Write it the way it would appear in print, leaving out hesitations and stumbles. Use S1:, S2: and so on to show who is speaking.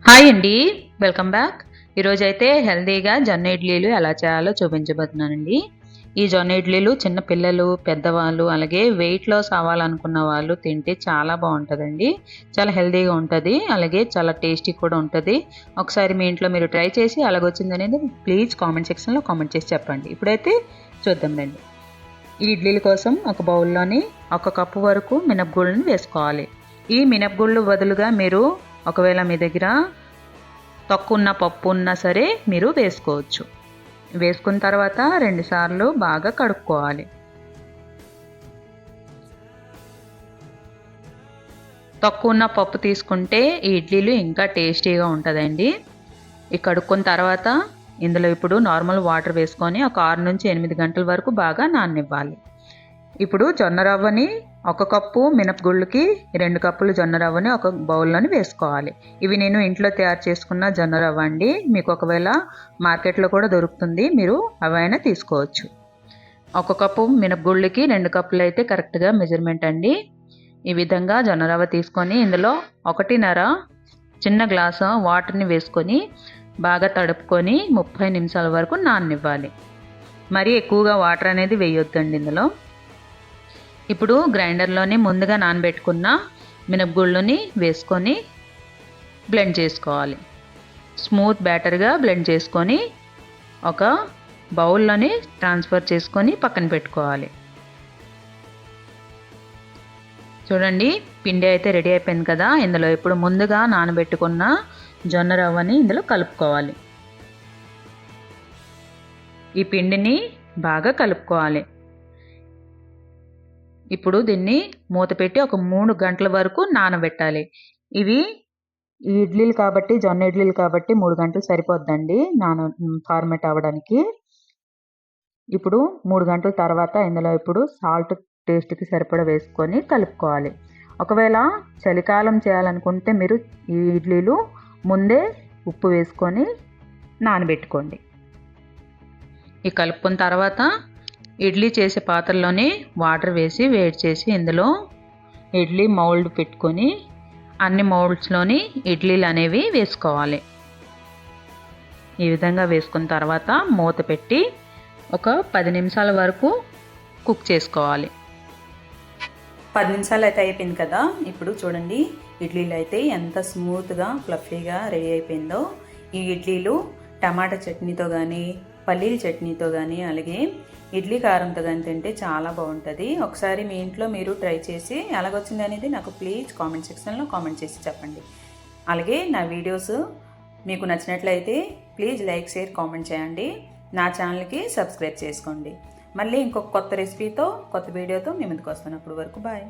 S1: Hi అండి, welcome back. ఈరోజు అయితే హెల్తీగా జొన్న ఇడ్లీలు ఎలా చేయాలో చూపించబోతున్నానండి. ఈ జొన్న ఇడ్లీలు చిన్న పిల్లలు, పెద్దవాళ్ళు, అలాగే వెయిట్ లాస్ అవ్వాలనుకున్న వాళ్ళు తింటే చాలా బాగుంటుందండి. చాలా హెల్తీగా ఉంటుంది, అలాగే చాలా టేస్టీ కూడా ఉంటుంది. ఒకసారి మీ ఇంట్లో మీరు ట్రై చేసి అలాగొచ్చింది అనేది ప్లీజ్ కామెంట్ సెక్షన్లో కామెంట్ చేసి చెప్పండి. ఇప్పుడైతే చూద్దాంలేండి. ఈ ఇడ్లీల కోసం ఒక బౌల్లోని 1 కప్పు వరకు మినపగుళ్ళని వేసుకోవాలి. ఈ మినపగుళ్ళు బదులుగా మీరు ఒకవేళ మీ దగ్గర తక్కువ పప్పు ఉన్నా సరే మీరు వేసుకోవచ్చు. వేసుకున్న తర్వాత 2 సార్లు బాగా కడుక్కోవాలి. తక్కువ పప్పు తీసుకుంటే ఈ ఇడ్లీలు ఇంకా టేస్టీగా ఉంటుందండి. ఈ కడుక్కున్న తర్వాత ఇందులో ఇప్పుడు నార్మల్ వాటర్ వేసుకొని ఒక 6 నుంచి 8 గంటల వరకు బాగా నాననివ్వాలి. ఇప్పుడు జొన్న రవ్వని 1 కప్పు మినపగుళ్ళకి 2 కప్పులు జొన్న రవ్వని ఒక బౌల్లోని వేసుకోవాలి. ఇవి నేను ఇంట్లో తయారు చేసుకున్న జొన్న రవ్వ అండి. మీకు ఒకవేళ మార్కెట్లో కూడా దొరుకుతుంది, మీరు అవైనా తీసుకోవచ్చు. 1 కప్పు మినపగుళ్ళకి 2 కప్పులు అయితే కరెక్ట్గా మెజర్మెంట్ అండి. ఈ విధంగా జొన్న రవ్వ తీసుకొని ఇందులో 1.5 చిన్న గ్లాసు వాటర్ని వేసుకొని బాగా తడుపుకొని 30 నిమిషాల వరకు నాననివ్వాలి. మరీ ఎక్కువగా వాటర్ అనేది వేయొద్దండి ఇందులో. ఇప్పుడు గ్రైండర్లోనే ముందుగా నానబెట్టుకున్న మినపగుళ్ళని వేసుకొని బ్లెండ్ చేసుకోవాలి. స్మూత్ బ్యాటర్గా బ్లెండ్ చేసుకొని ఒక బౌల్లోని ట్రాన్స్ఫర్ చేసుకొని పక్కన పెట్టుకోవాలి. చూడండి, పిండి అయితే రెడీ అయిపోయింది కదా. ఇందులో ఇప్పుడు ముందుగా నానబెట్టుకున్న జొన్న రవ్వని ఇందులో కలుపుకోవాలి. ఈ పిండిని బాగా కలుపుకోవాలి. ఇప్పుడు దీన్ని మూత పెట్టి ఒక 3 గంటల వరకు నానబెట్టాలి. ఇవి ఇడ్లీలు కాబట్టి, జొన్న ఇడ్లీలు కాబట్టి 3 గంటలు సరిపోద్దండి ఫార్మేట్ అవ్వడానికి. ఇప్పుడు 3 గంటల తర్వాత ఇందులో ఇప్పుడు సాల్ట్ టేస్ట్కి సరిపడా వేసుకొని కలుపుకోవాలి. ఒకవేళ చలికాలం చేయాలనుకుంటే మీరు ఈ ఇడ్లీలు ముందే ఉప్పు వేసుకొని నానబెట్టుకోండి. ఈ కలుపుకున్న తర్వాత ఇడ్లీ చేసే పాత్రలోనే వాటర్ వేసి వేడి చేసి ఇందులో ఇడ్లీ మౌల్డ్ పెట్టుకొని అన్ని మౌల్డ్స్లోని ఇడ్లీలు అనేవి వేసుకోవాలి. ఈ విధంగా వేసుకున్న తర్వాత మూత పెట్టి ఒక 10 నిమిషాల వరకు కుక్ చేసుకోవాలి. 10 నిమిషాలు అయితే అయిపోయింది కదా. ఇప్పుడు చూడండి, ఇడ్లీలు అయితే ఎంత స్మూత్గా ఫ్లఫీగా రెడీ అయిపోయిందో. ఈ ఇడ్లీలు టమాటా చట్నీతో కానీ, పల్లీల చట్నీతో కానీ, అలాగే ఇడ్లీ కారంతో కానీ తింటే చాలా బాగుంటుంది. ఒకసారి మీ ఇంట్లో మీరు ట్రై చేసి ఎలాగొచ్చింది అనేది నాకు ప్లీజ్ కామెంట్ సెక్షన్లో కామెంట్ చేసి చెప్పండి. అలాగే నా వీడియోస్ మీకు నచ్చినట్లయితే ప్లీజ్ లైక్, షేర్, కామెంట్ చేయండి. నా ఛానల్కి సబ్స్క్రైబ్ చేసుకోండి. మళ్ళీ ఇంకొక కొత్త రెసిపీతో, కొత్త వీడియోతో మీ ముందుకు వస్తున్నప్పుడు వరకు బాయ్.